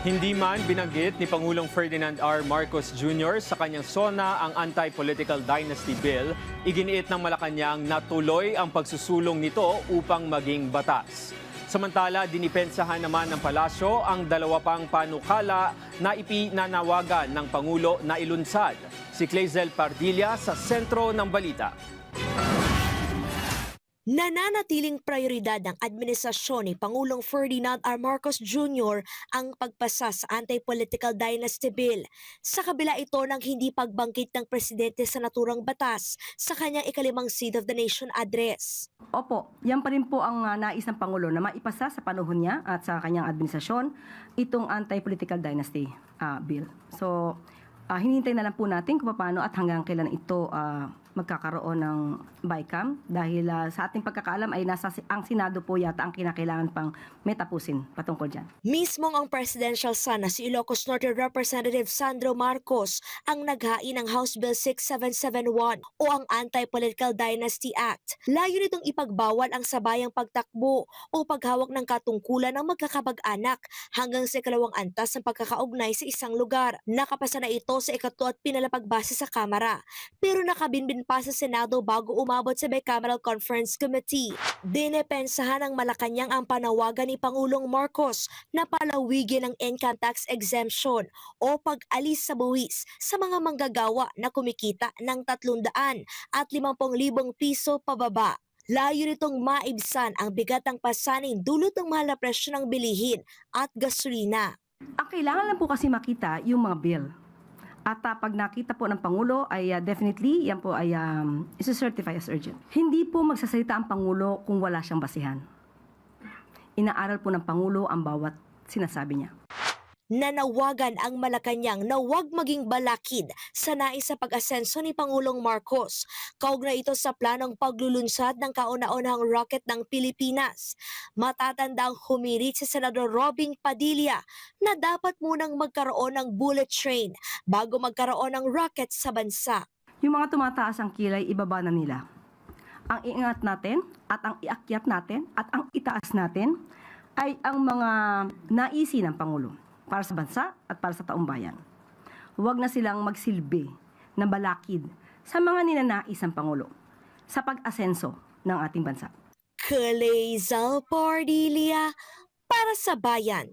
Hindi man binanggit ni Pangulong Ferdinand R. Marcos Jr. sa kanyang SONA ang Anti-Political Dynasty Bill, iginiit ng Malacanang na tuloy ang pagsusulong nito upang maging batas. Samantala, dinipensahan naman ng palasyo ang dalawa pang panukala na ipinanawagan ng Pangulo na ilunsad. Si Clazel Pardilla sa sentro ng balita. Nananatiling prioridad ng administrasyon ni Pangulong Ferdinand R. Marcos Jr. ang pagpasa sa Anti-Political Dynasty Bill. Sa kabila ito ng hindi pagbangkit ng presidente sa naturang batas sa kanyang ikalimang State of the Nation address. Opo, yan pa rin po ang nais ng Pangulo na maipasa sa panahon niya at sa kanyang administrasyon itong Anti-Political Dynasty Bill. So, hinihintay na lang po natin kung paano at hanggang kailan ito magkakaroon ng BICAM dahil sa ating pagkakaalam ay ang Senado po yata ang kinakailangan pang metapusin patungkol dyan. Mismong ang presidential son na si Ilocos Norte Representative Sandro Marcos ang naghain ng House Bill 6771 o ang Anti-Political Dynasty Act. Layo nitong ipagbawal ang sabayang pagtakbo o paghawak ng katungkulan ng magkakapag-anak hanggang sa ikalawang antas ng pagkakaugnay sa isang lugar. Nakapasa na ito sa ikatlo at pinalapagbase sa Kamara, pero nakabinbin pa sa Senado bago umabot sa Bicameral Conference Committee. Dinepensahan ng Malacanang ang panawagan ni Pangulong Marcos na palawigin ang income tax exemption o pag-alis sa buwis sa mga manggagawa na kumikita ng 300 at 50,000 piso pababa. Layo nitong maibsan ang bigat ng pasaning dulot ng mahal na presyo ng bilihin at gasolina. Ang kailangan lang po kasi makita yung mga bill. At pag nakita po ng Pangulo ay definitely yan po ay isi-certify as urgent. Hindi po magsasalita ang Pangulo kung wala siyang basihan. Inaaral po ng Pangulo ang bawat sinasabi niya. Nanawagan ang Malacanang na huwag maging balakid sa nais sa pag-asenso ni Pangulong Marcos. Kaugnay ito sa planong paglulunsad ng kauna-unahang rocket ng Pilipinas. Matatandang humirit si Senador Robin Padilla na dapat munang magkaroon ng bullet train bago magkaroon ng rocket sa bansa. Yung mga tumataas ang kilay, ibaba na nila. Ang iingat natin at ang iakyat natin at ang itaas natin ay ang mga naisi ng Pangulo para sa bansa at para sa taong bayan. Huwag na silang magsilbi na balakid sa mga ninanais ng Pangulo sa pag-asenso ng ating bansa. Clazel Pardilla para sa bayan.